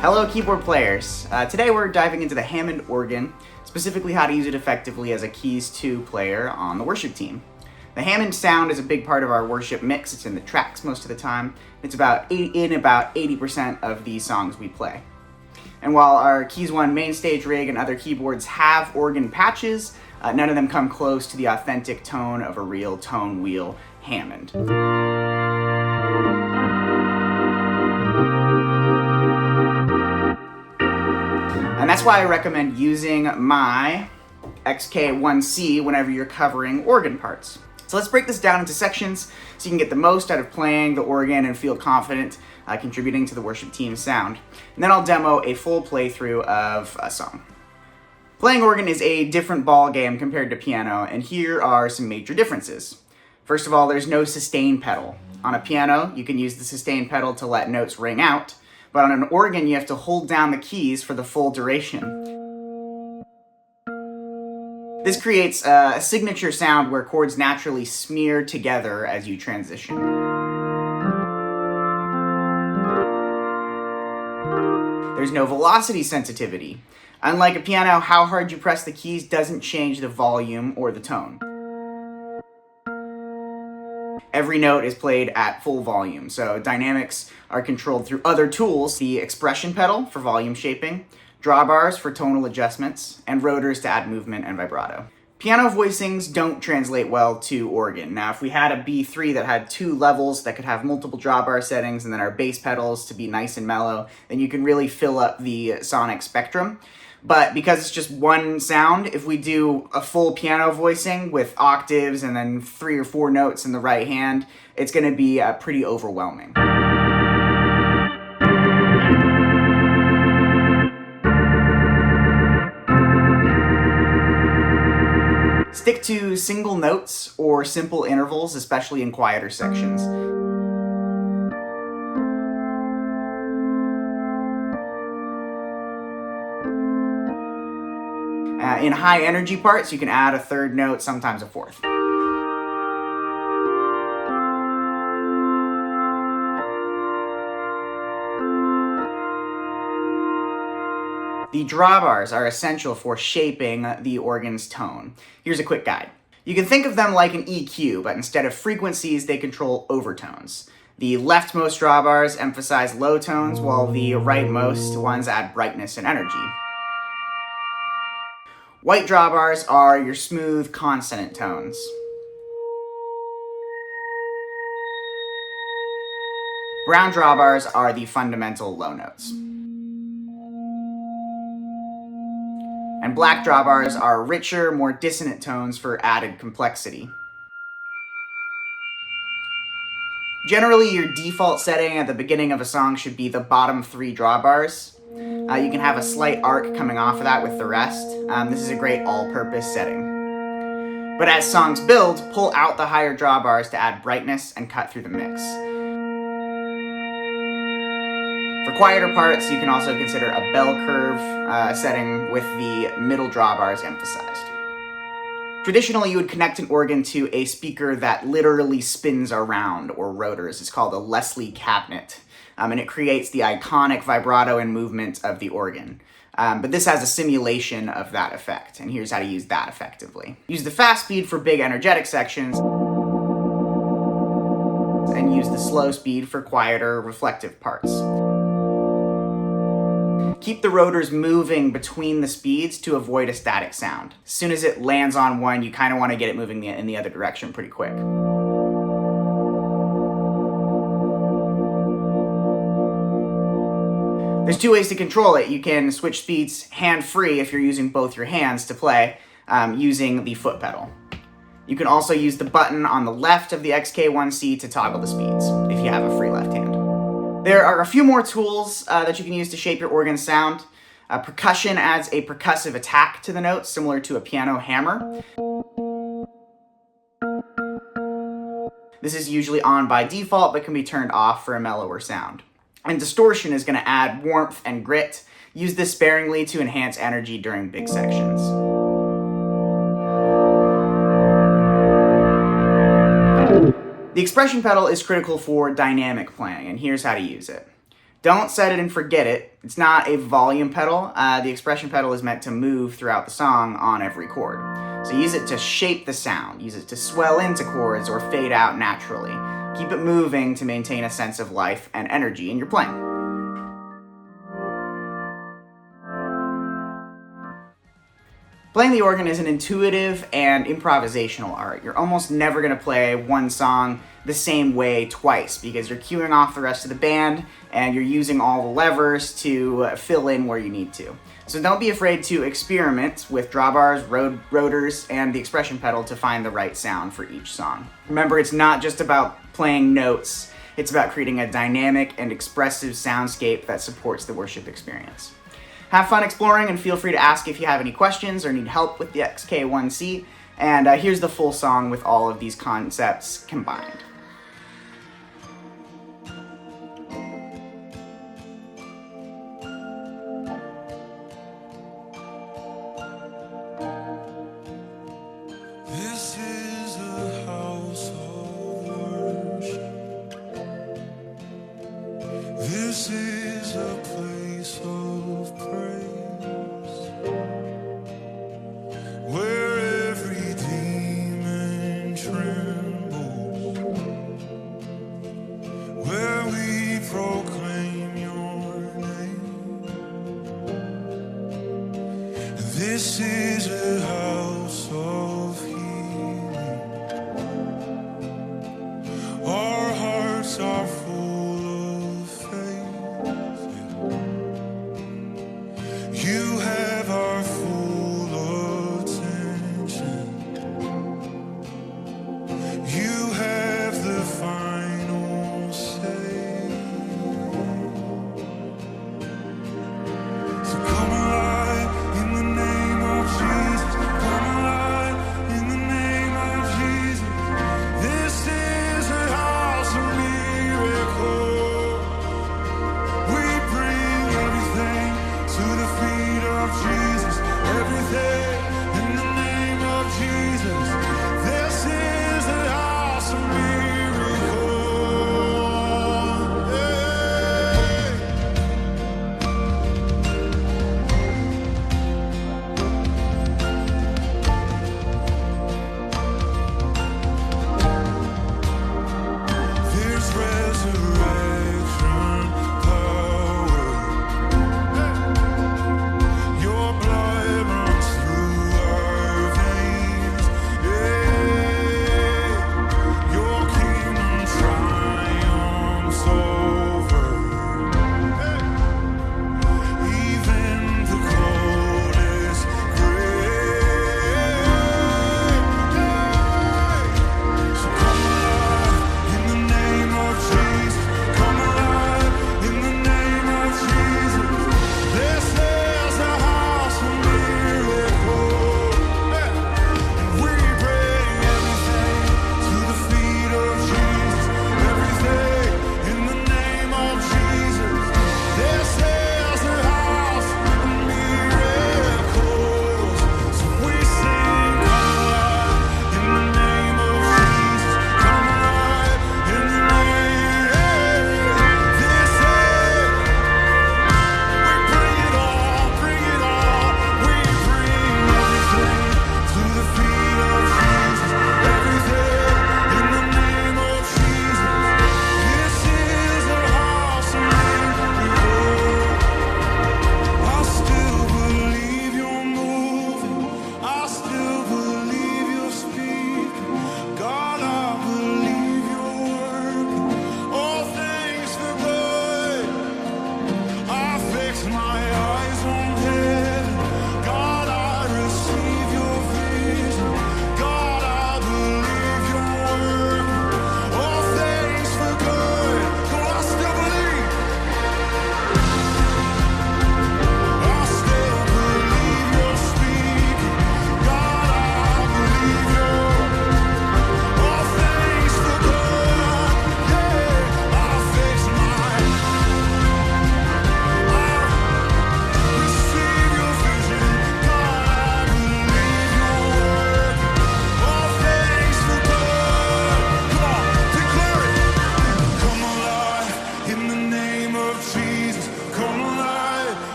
Hello keyboard players. Today we're diving into the Hammond organ, specifically how to use it effectively as a keys 2 player on the worship team. The Hammond sound is a big part of our worship mix. It's in the tracks most of the time. It's about 80% of the songs we play. And while our Keys 1 main stage rig and other keyboards have organ patches, none of them come close to the authentic tone of a real tone wheel Hammond. And that's why I recommend using my XK1C whenever you're covering organ parts. So let's break this down into sections so you can get the most out of playing the organ and feel confident contributing to the worship team's sound. And then I'll demo a full playthrough of a song. Playing organ is a different ball game compared to piano, and here are some major differences. First of all, there's no sustain pedal. On a piano, you can use the sustain pedal to let notes ring out, but on an organ, you have to hold down the keys for the full duration. This creates a signature sound where chords naturally smear together as you transition. There's no velocity sensitivity. Unlike a piano, how hard you press the keys doesn't change the volume or the tone. Every note is played at full volume, so dynamics are controlled through other tools: the expression pedal for volume shaping, drawbars for tonal adjustments, and rotors to add movement and vibrato. Piano voicings don't translate well to organ. Now, if we had a B3 that had 2 levels that could have multiple drawbar settings and then our bass pedals to be nice and mellow, then you can really fill up the sonic spectrum. But because it's just one sound, if we do a full piano voicing with octaves and then 3 or 4 notes in the right hand, it's going to be pretty overwhelming. Stick to single notes or simple intervals, especially in quieter sections. In high energy parts, you can add a 3rd note, sometimes a 4th. The drawbars are essential for shaping the organ's tone. Here's a quick guide. You can think of them like an EQ, but instead of frequencies, they control overtones. The leftmost drawbars emphasize low tones, while the rightmost ones add brightness and energy. White drawbars are your smooth consonant tones. Brown drawbars are the fundamental low notes. And black drawbars are richer, more dissonant tones for added complexity. Generally, your default setting at the beginning of a song should be the bottom 3 drawbars. You can have a slight arc coming off of that with the rest. This is a great all-purpose setting. But as songs build, pull out the higher drawbars to add brightness and cut through the mix. For quieter parts, you can also consider a bell curve setting with the middle drawbars emphasized. Traditionally, you would connect an organ to a speaker that literally spins around, or rotors. It's called a Leslie cabinet. And it creates the iconic vibrato and movement of the organ. But this has a simulation of that effect, and here's how to use that effectively. Use the fast speed for big energetic sections, and use the slow speed for quieter reflective parts. Keep the rotors moving between the speeds to avoid a static sound. As soon as it lands on one, you kind of want to get it moving in the other direction pretty quick. There's 2 ways to control it. You can switch speeds hand-free if you're using both your hands to play, using the foot pedal. You can also use the button on the left of the XK1C to toggle the speeds, if you have a free left hand. There are a few more tools that you can use to shape your organ sound. Percussion adds a percussive attack to the notes, similar to a piano hammer. This is usually on by default, but can be turned off for a mellower sound. And distortion is going to add warmth and grit. Use this sparingly to enhance energy during big sections. The expression pedal is critical for dynamic playing, and here's how to use it. Don't set it and forget it. It's not a volume pedal. The expression pedal is meant to move throughout the song on every chord. So use it to shape the sound. Use it to swell into chords or fade out naturally. Keep it moving to maintain a sense of life and energy in your playing. Playing the organ is an intuitive and improvisational art. You're almost never going to play one song the same way twice because you're cueing off the rest of the band and you're using all the levers to fill in where you need to. So don't be afraid to experiment with drawbars, rotors, and the expression pedal to find the right sound for each song. Remember, it's not just about playing notes, it's about creating a dynamic and expressive soundscape that supports the worship experience. Have fun exploring and feel free to ask if you have any questions or need help with the XK1C. And here's the full song with all of these concepts combined. This is a house of worship. This is a place of praise, where every demon trembles, where we proclaim your name. This is a house of healing. Our hearts are full of faith. You have our full attention. You have the final say. So come alive in the name of Jesus. Come alive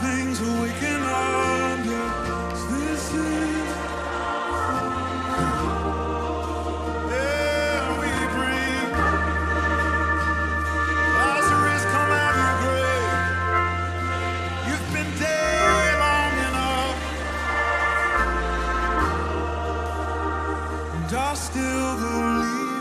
things are waking up. Yes, this is. Yeah, we bring Lazarus, come out of your grave. You've been dead long enough, and I still believe.